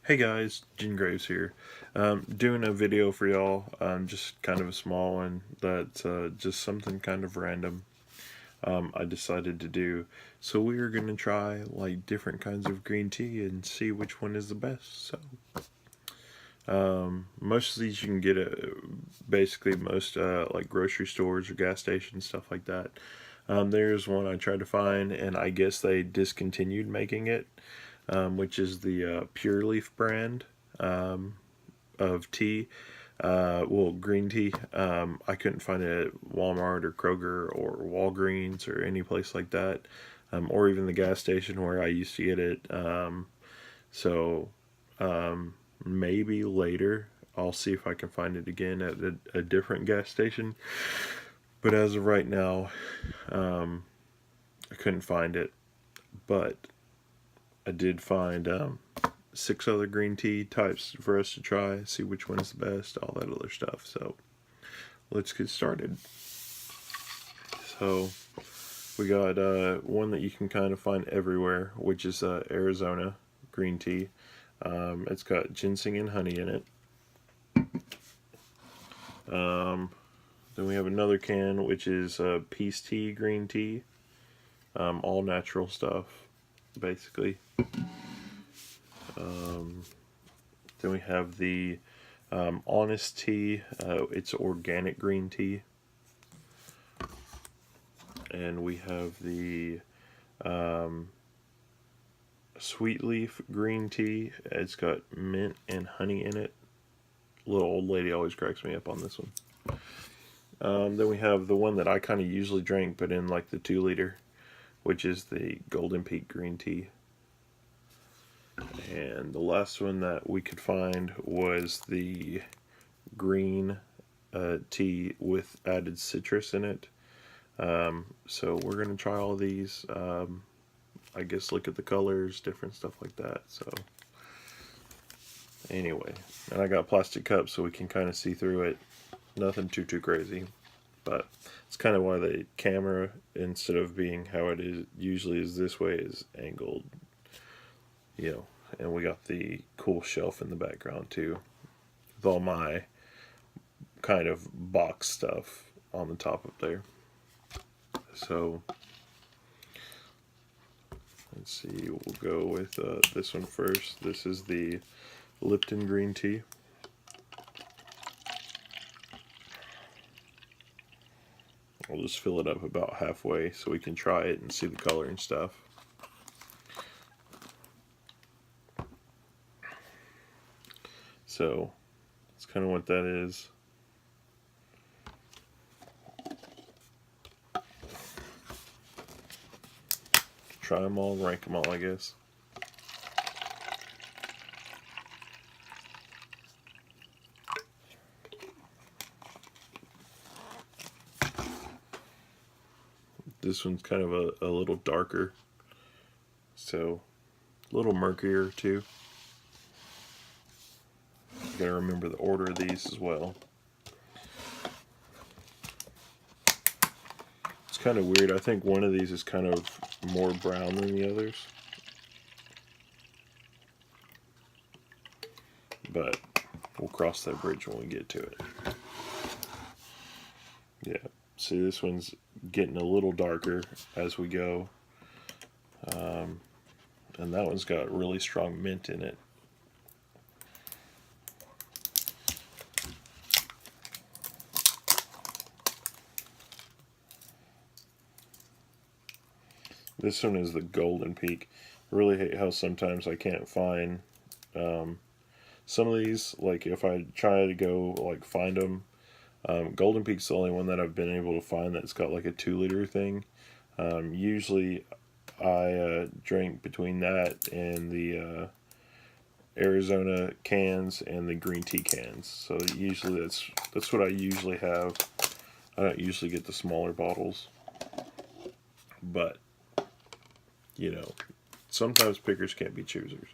Hey guys, Gene Graves here. Doing a video for y'all, just kind of a small one that's just something kind of random I decided to do. So we are going to try like different kinds of green tea and see which one is the best. So most of these you can get at basically most like grocery stores or gas stations, stuff like that. There's one I tried to find and I guess they discontinued making it. Which is the Pure Leaf brand of tea. Well, green tea. I couldn't find it at Walmart or Kroger or Walgreens or any place like that, or even the gas station where I used to get it. So maybe later I'll see if I can find it again at a different gas station. But as of right now, I couldn't find it. But I did find 6 other green tea types for us to try, see which one's the best, all that other stuff. So let's get started. So we got one that you can kind of find everywhere, which is Arizona green tea. It's got ginseng and honey in it. Then we have another can, which is peace tea green tea, all natural stuff, basically. Then we have the Honest Tea. It's organic green tea. And we have the Sweet Leaf green tea. It's got mint and honey in it. Little old lady always cracks me up on this one. Then we have the one that I kind of usually drink, but in like the 2-liter, which is the Golden Peak green tea. And the last one that we could find was the green tea with added citrus in it. So we're going to try all of these. I guess look at the colors, different stuff like that. So anyway, and I got plastic cups so we can kind of see through it. Nothing too crazy. But it's kind of why the camera, instead of being how it is usually is this way, is angled. You know, and we got the cool shelf in the background too, with all my kind of box stuff on the top up there. So let's see, we'll go with this one first. This is the Lipton green tea. I'll just fill it up about halfway so we can try it and see the color and stuff. So that's kind of what that is. Try them all, rank them all, I guess. This one's kind of a little darker, so a little murkier too. You gotta remember the order of these as well. It's kind of weird. I think one of these is kind of more brown than the others. But we'll cross that bridge when we get to it. Yeah, see, this one's getting a little darker as we go. And that one's got really strong mint in it. This one is the Golden Peak. I really hate how sometimes I can't find some of these. Like if I try to go like find them, Golden Peak's the only one that I've been able to find that's got like a 2-liter thing. Usually I drink between that and the Arizona cans and the green tea cans. So usually that's what I usually have. I don't usually get the smaller bottles, but you know, sometimes pickers can't be choosers.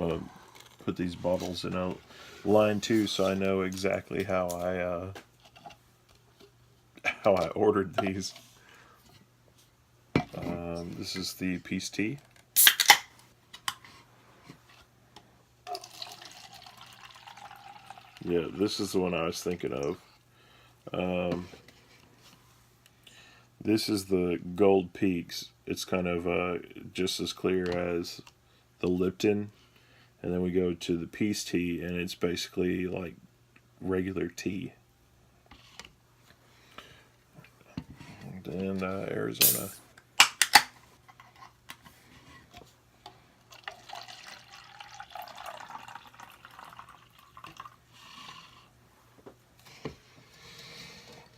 want to put these bottles in a line too, so I know exactly how I ordered these. This is the peace tea. Yeah, this is the one I was thinking of. This is the Gold Peaks. It's kind of just as clear as the Lipton. And then we go to the peace tea, and it's basically like regular tea. And Arizona.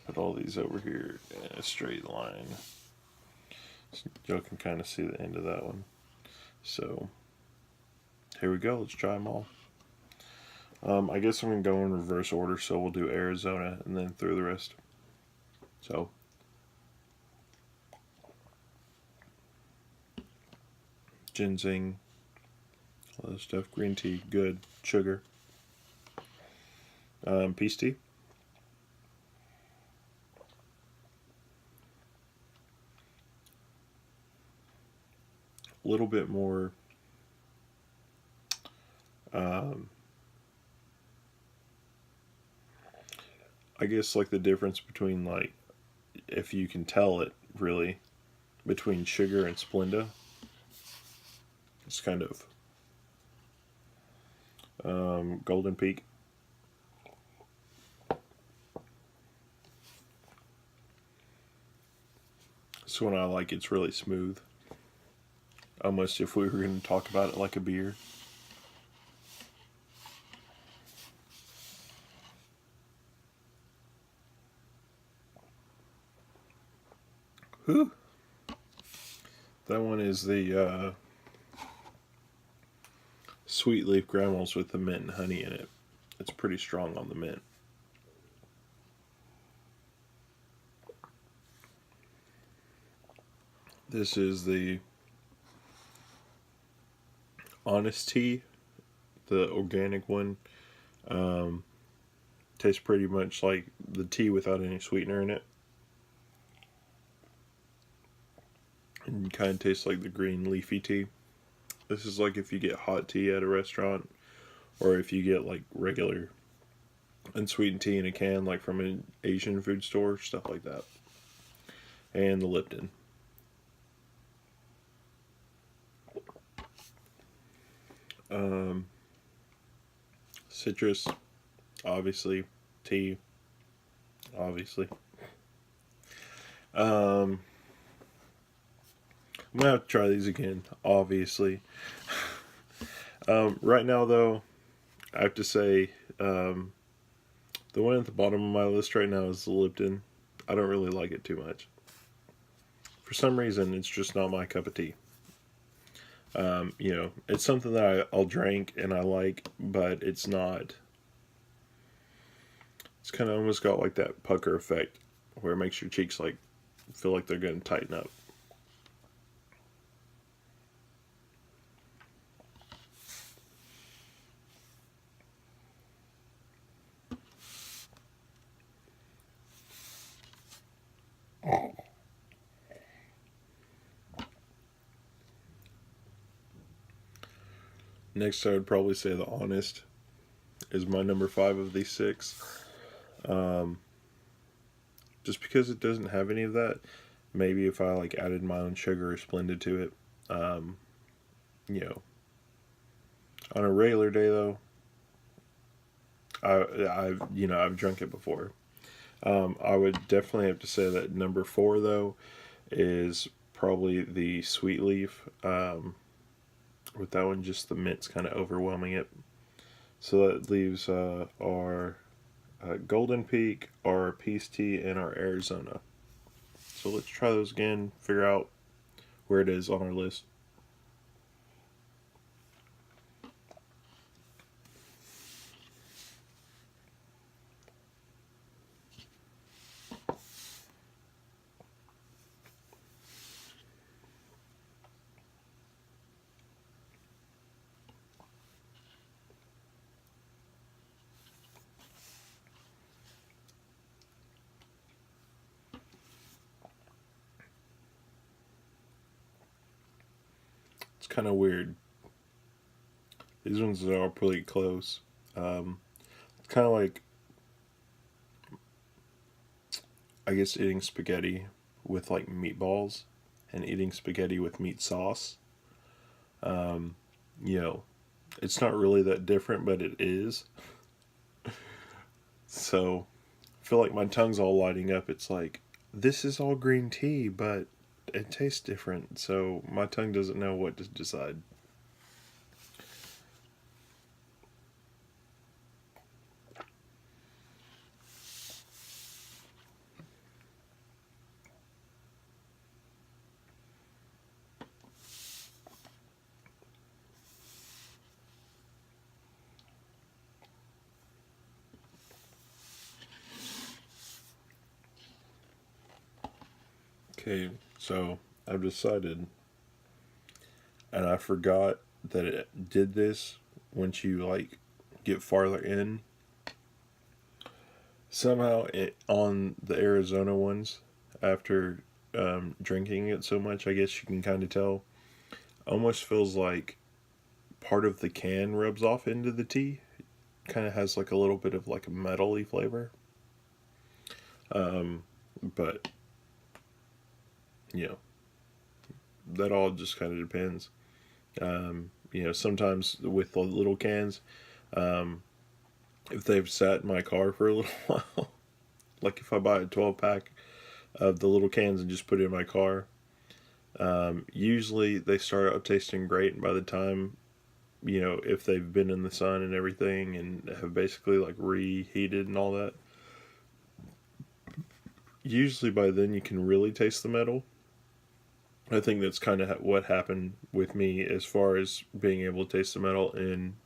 Put all these over here in a straight line. So y'all can kind of see the end of that one. So here we go. Let's try them all. I guess I'm going to go in reverse order, so we'll do Arizona and then through the rest. So, ginseng, all that stuff, green tea, good, sugar, peace tea. A little bit more I guess like the difference between, like, if you can tell it really, between sugar and Splenda, it's kind of Golden Peak. This one I like, it's really smooth. Almost if we were going to talk about it like a beer. Whew. That one is the sweet leaf granules with the mint and honey in it. It's pretty strong on the mint. This is the Honest Tea, the organic one. Tastes pretty much like the tea without any sweetener in it. And kind of tastes like the green leafy tea. This is like if you get hot tea at a restaurant, or if you get like regular unsweetened tea in a can, like from an Asian food store, stuff like that. And the Lipton. Citrus, obviously. Tea, obviously. I'm gonna have to try these again, obviously. Right now, though, I have to say, the one at the bottom of my list right now is the Lipton. I don't really like it too much. For some reason, it's just not my cup of tea. It's something that I'll drink and I like, but it's not. It's kind of almost got like that pucker effect, where it makes your cheeks like feel like they're going to tighten up. Next, I would probably say the Honest is my number 5 of these 6. Just because it doesn't have any of that. Maybe if I like added my own sugar or Splenda to it. You know, on a regular day though, I've drunk it before. I would definitely have to say that number 4 though is probably the Sweet Leaf. With that one, just the mint's kind of overwhelming it. So that leaves our Golden Peak, our Peace Tea, and our Arizona. So let's try those again, figure out where it is on our list. kind of weird. These ones are all pretty close. It's kind of like, I guess, eating spaghetti with like meatballs and eating spaghetti with meat sauce. Um, you know, it's not really that different, but it is. So I feel like my tongue's all lighting up. It's like, this is all green tea, but it tastes different. So my tongue doesn't know what to decide. Okay, so I've decided, and I forgot that it did this once you like get farther in. Somehow, on the Arizona ones, after drinking it so much, I guess you can kind of tell. Almost feels like part of the can rubs off into the tea. Kind of has like a little bit of like a metally flavor. Um, but you know, that all just kind of depends. Sometimes with the little cans, um, if they've sat in my car for a little while, like if I buy a 12 pack of the little cans and just put it in my car, usually they start out tasting great, and by the time, if they've been in the sun and everything and have basically like reheated and all that, usually by then you can really taste the metal. I think that's kind of what happened with me as far as being able to taste the metal in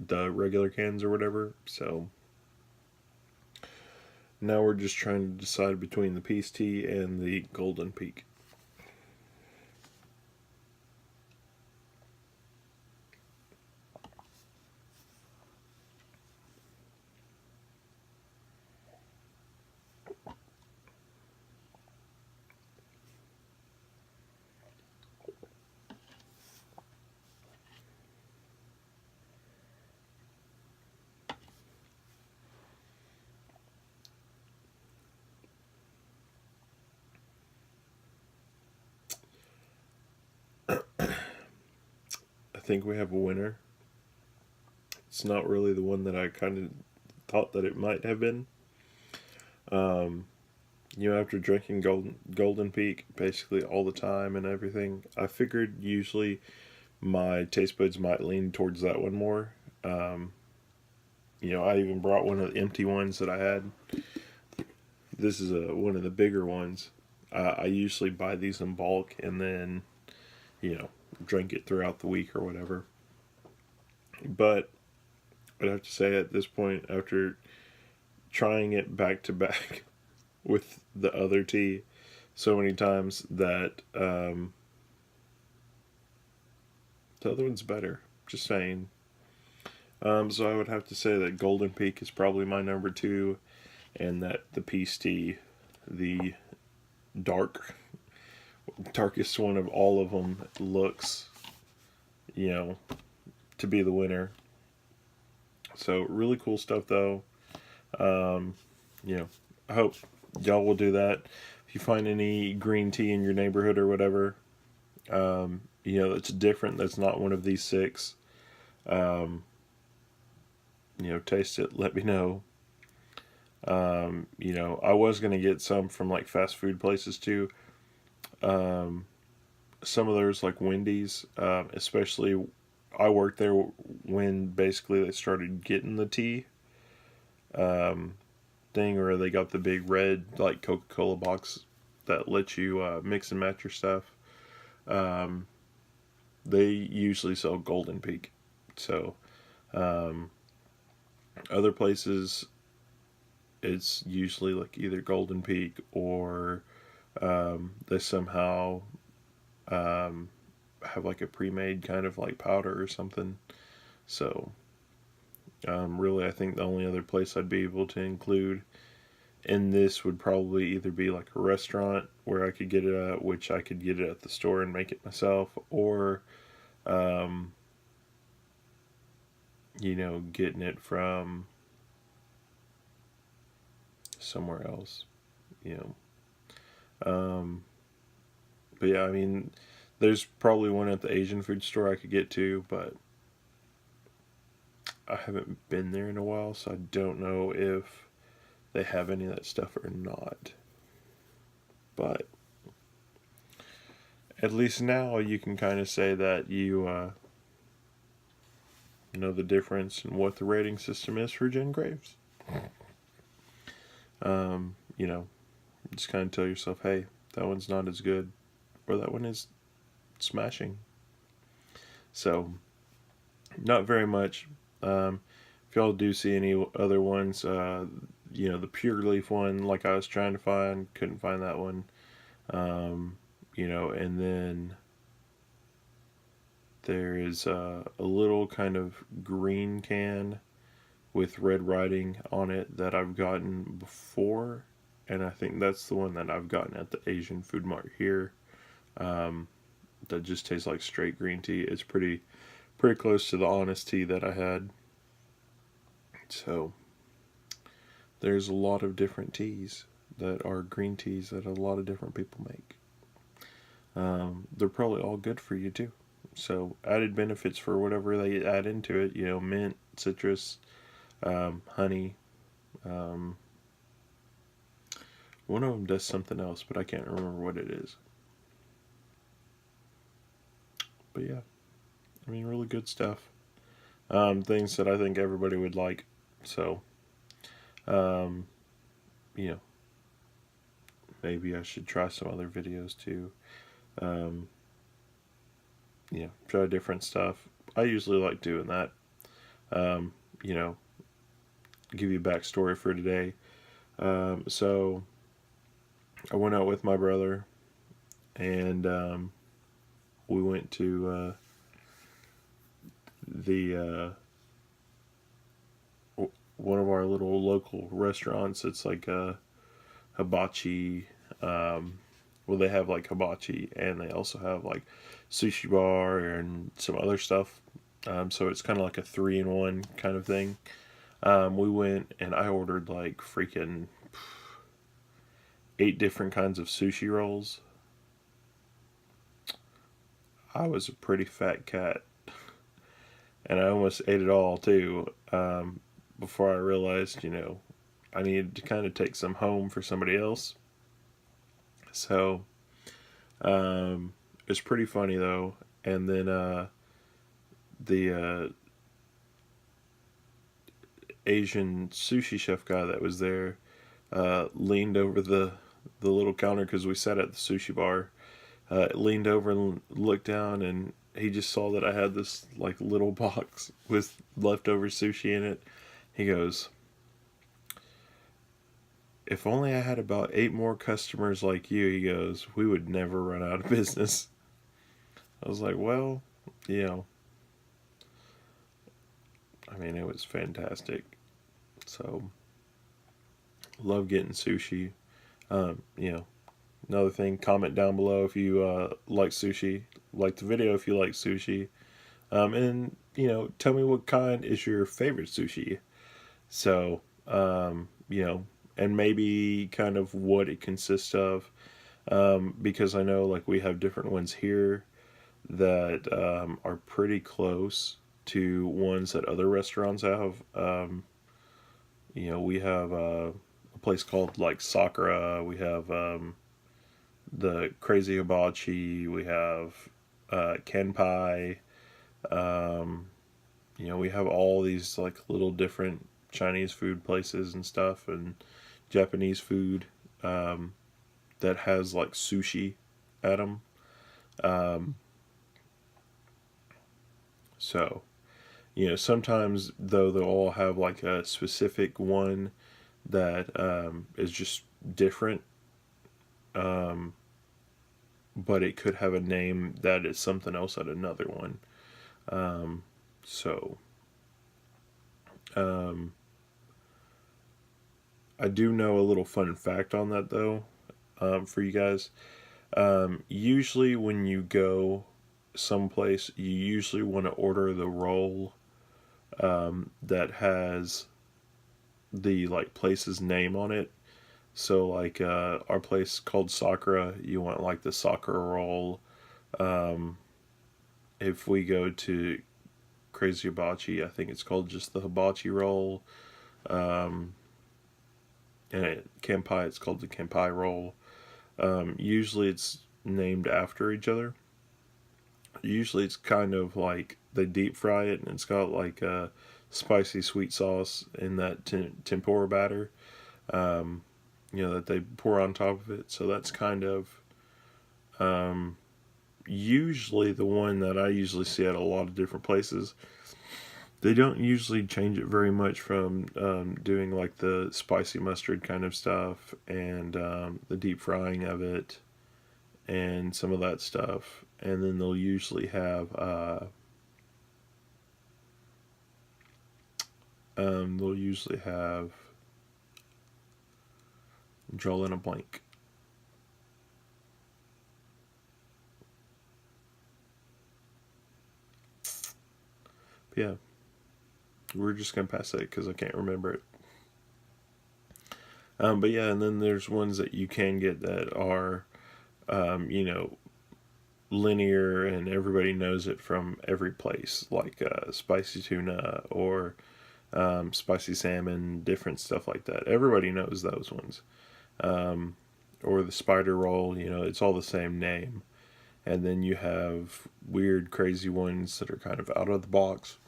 the regular cans or whatever. So now we're just trying to decide between the Peace Tea and the Golden Peak. I think we have a winner. It's not really the one that I kind of thought that it might have been. Um, After drinking Golden Peak basically all the time and everything, I figured usually my taste buds might lean towards that one more. Um, I even brought one of the empty ones that I had. This is one of the bigger ones. I usually buy these in bulk and then, you know, drink it throughout the week or whatever. But I'd have to say at this point, after trying it back to back with the other tea so many times, that the other one's better. Just saying. So I would have to say that Golden Peak is probably my number two, and that the Peace Tea, the dark, darkest one of all of them, looks, you know, to be the winner. So really cool stuff though. Um, I hope y'all will do that. If you find any green tea in your neighborhood or whatever, that's different. That's not one of these six. Um, taste it. Let me know. I was gonna get some from like fast food places too. Um, some of those like Wendy's, especially. I worked there when basically they started getting the tea um, thing, or they got the big red like Coca Cola box that lets you mix and match your stuff. Um, they usually sell Golden Peak, so um, other places it's usually like either Golden Peak or they somehow um, have like a pre-made kind of like powder or something. So really, I think the only other place I'd be able to include in this would probably either be like a restaurant where I could get it at, which I could get it at the store and make it myself, or um, getting it from somewhere else, you Um, but yeah, I mean, there's probably one at the Asian food store I could get to, but I haven't been there in a while, so I don't know if they have any of that stuff or not. But at least now you can kind of say that you know the difference in what the rating system is for Jen Graves. Um, you know, just kind of tell yourself, hey, that one's not as good, or that one is smashing. So, not very much. If y'all do see any other ones, the pure leaf one, like I was trying to find, couldn't find that one. And then there is a little kind of green can with red writing on it that I've gotten before, and I think that's the one that I've gotten at the Asian Food Mart here. Um, that just tastes like straight green tea. It's pretty close to the honest tea that I had. So there's a lot of different teas that are green teas that a lot of different people make. They're probably all good for you too. So added benefits for whatever they add into it, mint, citrus, honey. Um, One of them does something else, but I can't remember what it is. But yeah, I mean, really good stuff. Things that I think everybody would like. So, um, you know, maybe I should try some other videos too. Um, try different stuff. I usually like doing that. Um, you know, give you a backstory for today. So I went out with my brother, and we went to the one of our little local restaurants. It's like a hibachi. Well, they have like hibachi, and they also have like sushi bar and some other stuff. So it's kind of like a 3-in-1 kind of thing. We went and I ordered like freaking 8 different kinds of sushi rolls. I was a pretty fat cat, and I almost ate it all too. Before I realized, I needed to kind of take some home for somebody else. So it's pretty funny though. And then the Asian sushi chef guy that was there leaned over the little counter because we sat at the sushi bar. Leaned over and looked down, and he just saw that I had this like little box with leftover sushi in it. He goes, "If only I had about 8 more customers like you," he goes, "we would never run out of business." I was like, well, you know, I mean, it was fantastic. So, love getting sushi. You know, another thing, comment down below if you like sushi. Like the video if you like sushi. And, tell me what kind is your favorite sushi. So, and maybe kind of what it consists of. Because I know like we have different ones here that are pretty close to ones that other restaurants have. We have a place called like Sakura. We have the Crazy Hibachi. We have Kenpai. Um, we have all these like little different Chinese food places and stuff, and Japanese food that has like sushi at them. Um, so, sometimes though they'll all have like a specific one that is just different, um, but it could have a name that is something else at another one. Um, so, um, I do know a little fun fact on that though, for you guys. Usually when you go someplace, you usually want to order the roll that has the like place's name on it. So like our place called Sakura, you want like the Sakura roll. Um, if we go to Crazy Hibachi, I think it's called just the hibachi roll. Um, and at Kampai, it's called the Kampai roll. Usually it's named after each other. Usually it's kind of like they deep fry it and it's got like a spicy sweet sauce in that tempura batter, um, that they pour on top of it. So that's kind of um, usually the one that I usually see at a lot of different places. They don't usually change it very much from doing like the spicy mustard kind of stuff and the deep frying of it and some of that stuff. And then they'll usually have they'll usually have draw in a blank. But yeah, we're just gonna pass that because I can't remember it. But yeah, and then there's ones that you can get that are, you know, linear and everybody knows it from every place, like spicy tuna or spicy salmon, different stuff like that. Everybody knows those ones. Um, or the spider roll, it's all the same name. And then you have weird, crazy ones that are kind of out of the box.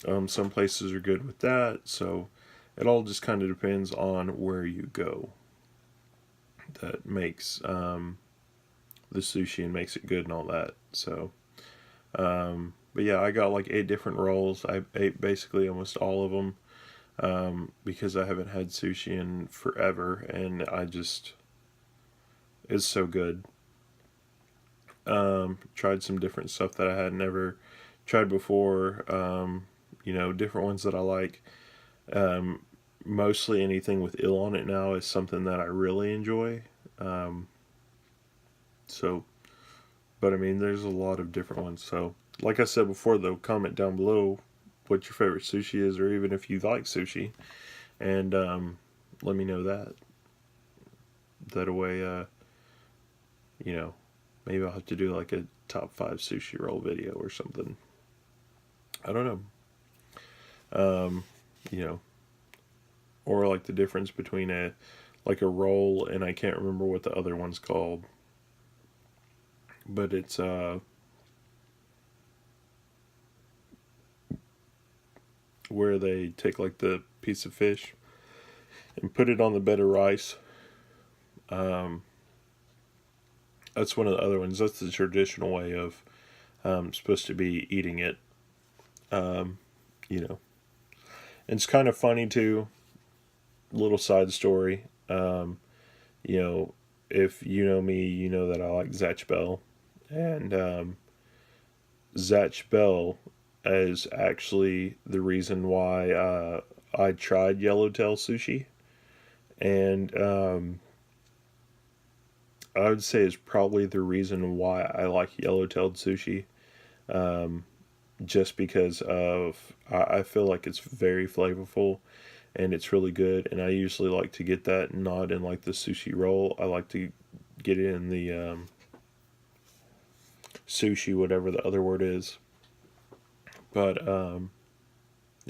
Some places are good with that, so it all just kind of depends on where you go. That makes the sushi and makes it good and all that. So, but yeah, I got like 8 different rolls. I ate basically almost all of them because I haven't had sushi in forever, and it's so good. Tried some different stuff that I had never tried before. Different ones that I like. Um, Mostly anything with ill on it now is something that I really enjoy. Um, so, but I mean, there's a lot of different ones. So, like I said before, though, comment down below what your favorite sushi is, or even if you like sushi, and let me know that. That way, you know, maybe I'll have to do like a top 5 sushi roll video or something. I don't know. Um, you know, or like the difference between a roll and I can't remember what the other one's called, but it's where they take like the piece of fish and put it on the bed of rice. Um, that's one of the other ones. That's the traditional way of supposed to be eating it. Um, you know, and it's kind of funny too. Little side story. You know, if you know me, you know that I like Zatch Bell, and Zatch Bell is actually the reason why I tried Yellowtail sushi, and I would say it's probably the reason why I like Yellowtail sushi. Um, just because of I feel like it's very flavorful and it's really good. And I usually like to get that not in like the sushi roll. I like to get it in the sushi, whatever the other word is. But I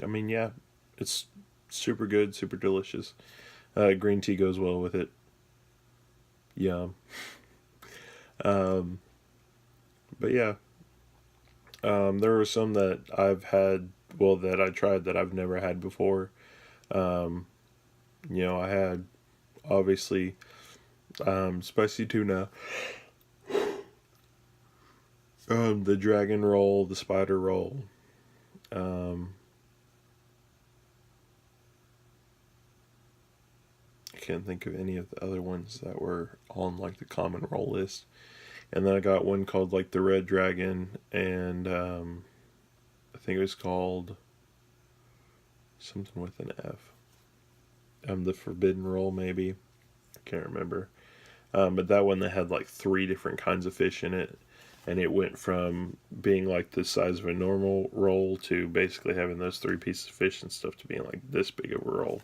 mean, yeah, it's super good, super delicious. Green tea goes well with it. Yeah. Um, but yeah, there were some that I've had, well, that I tried that I've never had before. Um, I had obviously spicy tuna, the dragon roll, the spider roll. Um, I can't think of any of the other ones that were on like the common roll list. And then I got one called like the Red Dragon, and I think it was called something with an F. The Forbidden Roll, maybe. I can't remember. But that one that had like 3 different kinds of fish in it. and it went from being like the size of a normal roll to basically having those 3 pieces of fish and stuff to being like this big of a roll,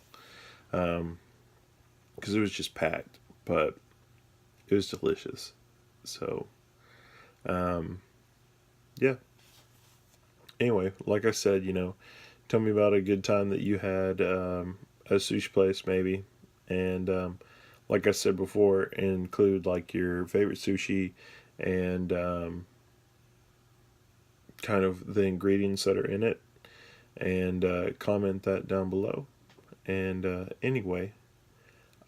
because it was just packed, but it was delicious. So, yeah. Anyway, like I said, tell me about a good time that you had at a sushi place, maybe. And like I said before, include like your favorite sushi and kind of the ingredients that are in it, and comment that down below. And anyway,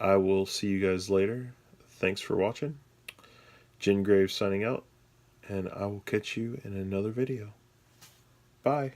I will see you guys later. Thanks for watching. Jen Graves signing out, and I will catch you in another video. Bye.